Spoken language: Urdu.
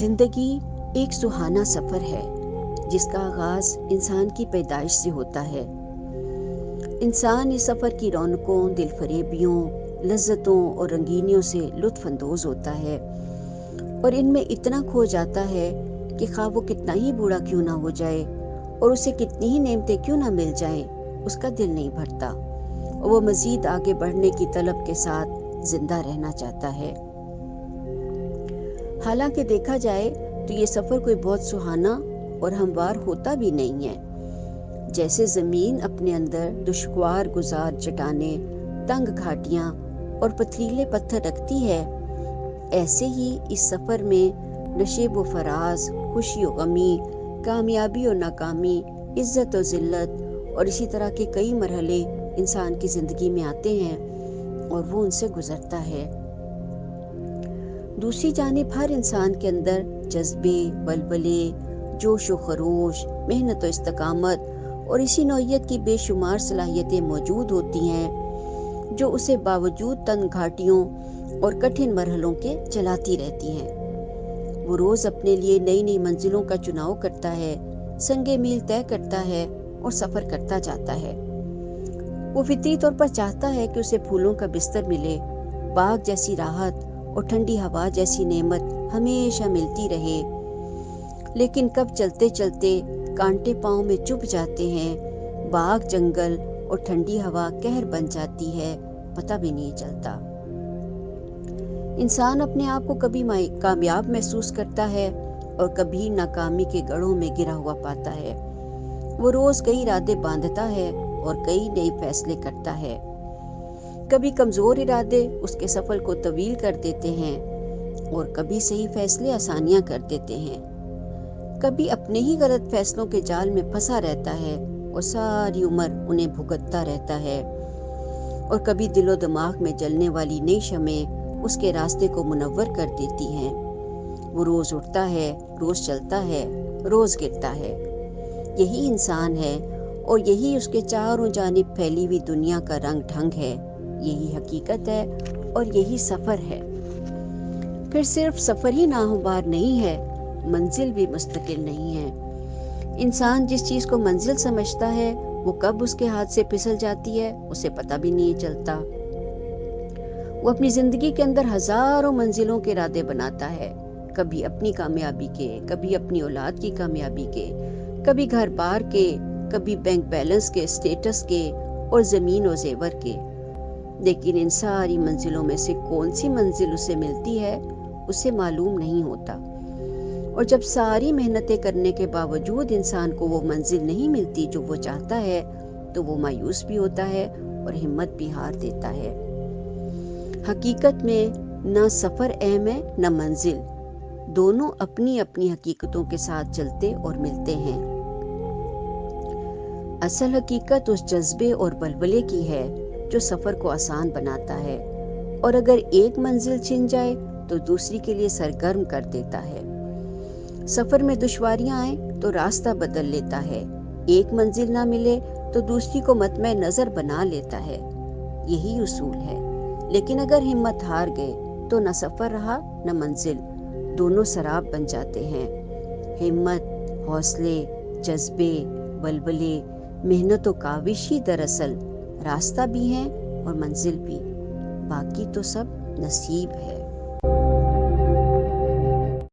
زندگی ایک سہانا سفر ہے جس کا آغاز انسان کی پیدائش سے ہوتا ہے۔ انسان اس سفر کی رونقوں، دل فریبیوں، لذتوں اور رنگینیوں سے لطف اندوز ہوتا ہے اور ان میں اتنا کھو جاتا ہے کہ خواہ وہ کتنا ہی بوڑھا کیوں نہ ہو جائے اور اسے کتنی ہی نعمتیں کیوں نہ مل جائیں، اس کا دل نہیں بھرتا اور وہ مزید آگے بڑھنے کی طلب کے ساتھ زندہ رہنا چاہتا ہے۔ حالانکہ دیکھا جائے تو یہ سفر کوئی بہت سہانا اور ہموار ہوتا بھی نہیں ہے۔ جیسے زمین اپنے اندر دشوار گزار چٹانیں، تنگ گھاٹیاں اور پتھریلے پتھر رکھتی ہے، ایسے ہی اس سفر میں نشیب و فراز، خوشی و غمی، کامیابی و ناکامی، عزت و ذلت اور اسی طرح کے کئی مرحلے انسان کی زندگی میں آتے ہیں اور وہ ان سے گزرتا ہے۔ دوسری جانب ہر انسان کے اندر جذبے، ولولے، جوش و خروش، محنت و استقامت اور اسی نوعیت کی بے شمار صلاحیتیں موجود ہوتی ہیں جو اسے باوجود تنگ گھاٹیوں اور کٹھن مرحلوں کے چلاتی رہتی ہیں۔ وہ روز اپنے لیے نئی نئی منزلوں کا چناؤ کرتا ہے، سنگ میل طے کرتا ہے اور سفر کرتا جاتا ہے۔ وہ فطری طور پر چاہتا ہے کہ اسے پھولوں کا بستر ملے، باغ جیسی راحت اور ٹھنڈی ہوا جیسی نعمت ہمیشہ ملتی رہے، لیکن کب چلتے چلتے کانٹے پاؤں میں چبھ جاتے ہیں، باغ جنگل اور ٹھنڈی ہوا قہر بن جاتی ہے، پتہ بھی نہیں چلتا۔ انسان اپنے آپ کو کبھی کامیاب محسوس کرتا ہے اور کبھی ناکامی کے گڑھوں میں گرا ہوا پاتا ہے۔ وہ روز کئی ارادے باندھتا ہے اور کئی نئے فیصلے کرتا ہے۔ کبھی کمزور ارادے اس کے سفر کو طویل کر دیتے ہیں اور کبھی صحیح فیصلے آسانیاں کر دیتے ہیں۔ کبھی اپنے ہی غلط فیصلوں کے جال میں پھنسا رہتا ہے اور ساری عمر انہیں بھگتتا رہتا ہے، اور کبھی دل و دماغ میں جلنے والی نئی شمعیں اس کے راستے کو منور کر دیتی ہیں۔ وہ روز اٹھتا ہے، روز چلتا ہے، روز گرتا ہے۔ یہی انسان ہے اور یہی اس کے چاروں جانب پھیلی ہوئی دنیا کا رنگ ڈھنگ ہے، یہی حقیقت ہے اور یہی سفر ہے۔ پھر صرف سفر ہی ناہموار نہیں ہے، منزل بھی مستقل نہیں ہے۔ انسان جس چیز کو منزل سمجھتا ہے وہ کب اس کے ہاتھ سے پھسل جاتی ہے اسے پتہ بھی نہیں چلتا۔ وہ اپنی زندگی کے اندر ہزاروں منزلوں کے ارادے بناتا ہے، کبھی اپنی کامیابی کے، کبھی اپنی اولاد کی کامیابی کے، کبھی گھر بار کے، کبھی بینک بیلنس کے، اسٹیٹس کے اور زمین و زیور کے۔ لیکن ان ساری منزلوں میں سے کون سی منزل اسے ملتی ہے اسے معلوم نہیں ہوتا، اور جب ساری محنتیں کرنے کے باوجود انسان کو وہ منزل نہیں ملتی جو وہ چاہتا ہے تو وہ مایوس بھی ہوتا ہے اور ہمت بھی ہار دیتا ہے۔ حقیقت میں نہ سفر اہم ہے نہ منزل، دونوں اپنی اپنی حقیقتوں کے ساتھ چلتے اور ملتے ہیں۔ اصل حقیقت اس جذبے اور ولولے کی ہے جو سفر کو آسان بناتا ہے، اور اگر ایک منزل چھن جائے تو دوسری کے لیے سرگرم کر دیتا ہے۔ سفر میں دشواریاں آئیں تو راستہ بدل لیتا ہے، ایک منزل نہ ملے تو دوسری کو مطمع نظر بنا لیتا ہے، یہی اصول ہے۔ لیکن اگر ہمت ہار گئے تو نہ سفر رہا نہ منزل، دونوں سراب بن جاتے ہیں۔ ہمت، حوصلے، جذبے، ولولے، محنت و کاوش ہی دراصل راستہ بھی ہیں اور منزل بھی، باقی تو سب نصیب ہے۔